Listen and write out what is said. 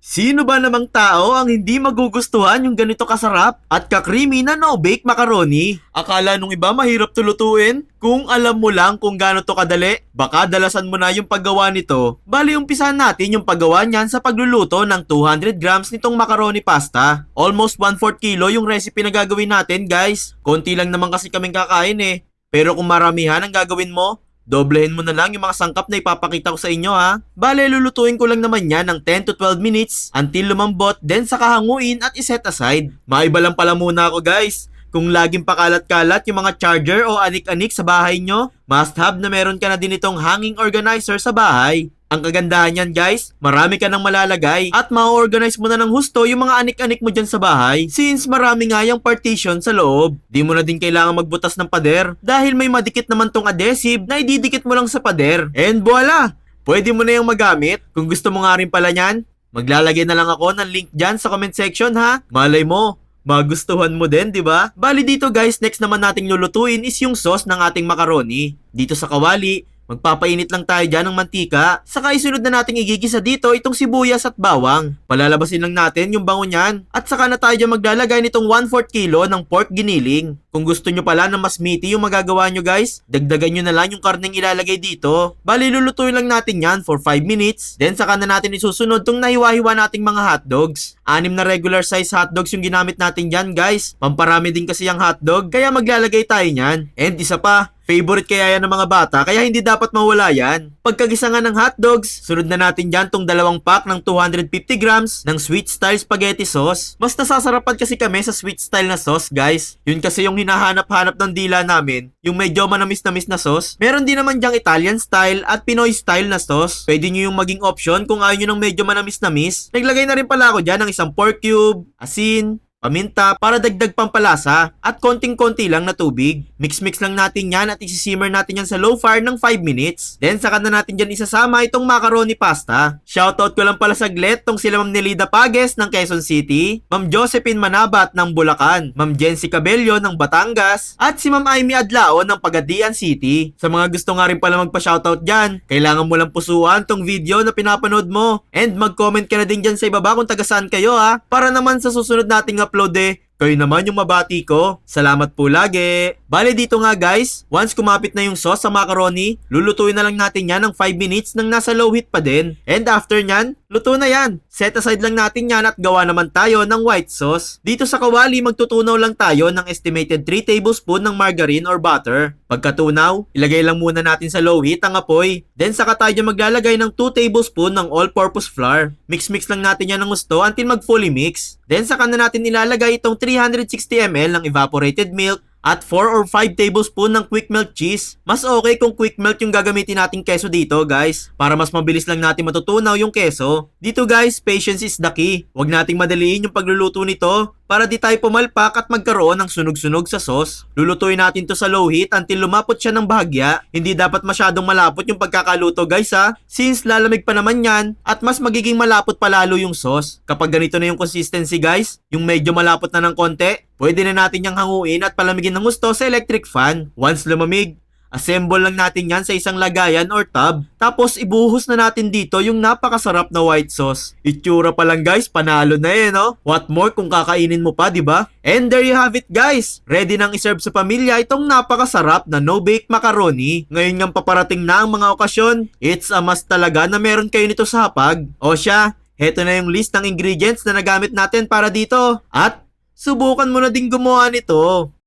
Sino ba namang tao ang hindi magugustuhan yung ganito kasarap at ka-creamy na no-bake macaroni? Akala nung iba mahirap tulutuin? Kung alam mo lang kung gaano to kadali, baka dalasan mo na yung paggawa nito. Bali umpisahan natin yung paggawa niyan sa pagluluto ng 200 grams nitong macaroni pasta. Almost 1/4 kilo yung recipe na gagawin natin guys. Konti lang naman kasi kaming kakain eh. Pero kung maramihan ang gagawin mo, doblehin mo na lang yung mga sangkap na ipapakita ko sa inyo ha. Bale, lulutuin ko lang naman yan ng 10 to 12 minutes until lumambot, then saka hanguin at iset aside. Maiba lang pala muna ako guys. Kung laging pakalat-kalat yung mga charger o anik-anik sa bahay nyo, must have na meron ka na din itong hanging organizer sa bahay. Ang kagandahan yan guys, marami ka nang malalagay at ma-organize mo na ng husto yung mga anik-anik mo dyan sa bahay since marami nga yung partition sa loob. Di mo na din kailangan magbutas ng pader dahil may madikit naman tong adhesive na ididikit mo lang sa pader. And voila! Pwede mo na yung magamit. Kung gusto mo nga rin pala nyan, maglalagay na lang ako ng link dyan sa comment section ha. Malay mo, magustuhan mo din, di ba? Bali dito guys, next naman nating lulutuin is yung sauce ng ating macaroni. Dito sa kawali, magpapainit lang tayo dyan ng mantika, saka isunod na nating igigisa dito itong sibuyas at bawang. Palalabasin lang natin yung bango niyan, at saka na tayo dyan maglalagay nitong 1/4 kilo ng pork giniling. Kung gusto nyo pala na mas meaty yung magagawa nyo guys, dagdagan nyo na lang yung karneng ilalagay dito. Bali lulutuin lang natin yan for 5 minutes, then saka na natin isusunod tong nahiwa-hiwa nating mga hotdogs. 6 na regular size hotdogs yung ginamit natin dyan guys. Pamparami din kasi yung hotdog, kaya maglalagay tayo nyan. And isa pa, favorite kaya yan ng mga bata, kaya hindi dapat mawala yan. Pagkagisa nga ng hotdogs, sunod na natin dyan tong 2 pack ng 250 grams ng sweet style spaghetti sauce. Mas nasasarapan kasi kami sa sweet style na sauce guys. Yun kasi yung hinahanap-hanap ng dila namin, yung medyo manamis-namis na sauce. Meron din naman dyang Italian style at Pinoy style na sauce. Pwede nyo yung maging option kung ayaw nyo ng medyo manamis-namis. Naglagay na rin pala ako dyan ng isang pork cube, asin, paminta para dagdag pampalasa at konting-konti lang na tubig. Mix-mix lang natin yan at isisimmer natin yan sa low fire ng 5 minutes. Then saka na natin dyan isasama itong macaroni pasta. Shoutout ko lang pala saglit tong sila Ma'am Nelida Pages ng Quezon City, Ma'am Josephine Manabat ng Bulacan, Ma'am Jency Cabello ng Batangas, at si Ma'am Amy Adlao ng Pagadian City. Sa mga gusto nga rin pala magpa-shoutout dyan, kailangan mo lang pusuan tong video na pinapanood mo. And mag-comment ka na din dyan sa ibaba kung taga saan kayo ha, para naman sa susunod nating upload kayo naman yung mabati ko. Salamat po lagi. Bale dito nga guys, once kumapit na yung sauce sa macaroni, lulutuin na lang natin yan ng 5 minutes nang nasa low heat pa din. And after nyan, luto na yan. Set aside lang natin yan at gawa naman tayo ng white sauce. Dito sa kawali, magtutunaw lang tayo ng estimated 3 tablespoon ng margarine or butter. Pagkatunaw, ilagay lang muna natin sa low heat ang apoy. Then saka tayo maglalagay ng 2 tablespoon ng all-purpose flour. Mix-mix lang natin yan ng gusto until mag-fully mix. Then saka na natin ilalagay itong 360 ml ng evaporated milk at 4 or 5 tablespoon ng quick melt cheese. Mas okay kung quick melt yung gagamitin nating keso dito guys, para mas mabilis lang natin matutunaw yung keso. Dito guys, patience is the key. Huwag nating madaliin yung pagluluto nito para di tayo pumalpak at magkaroon ng sunog-sunog sa sauce. Lulutuin natin to sa low heat until lumapot siya ng bahagya. Hindi dapat masyadong malapot yung pagkakaluto guys ha, since lalamig pa naman yan at mas magiging malapot palalo yung sauce. Kapag ganito na yung consistency guys, yung medyo malapot na ng konti, pwede na natin yung hanguin at palamigin ng gusto sa electric fan. Once lumamig, assemble lang natin yan sa isang lagayan or tub. Tapos ibuhos na natin dito yung napakasarap na white sauce. Itsura pa lang guys, panalo na eh no? What more kung kakainin mo pa, di ba? And there you have it guys. Ready nang iserve sa pamilya itong napakasarap na no-bake macaroni. Ngayon nga paparating na ang mga okasyon. It's a must talaga na meron kayo nito sa hapag. O siya, heto na yung list ng ingredients na nagamit natin para dito. At subukan mo na din gumawa nito.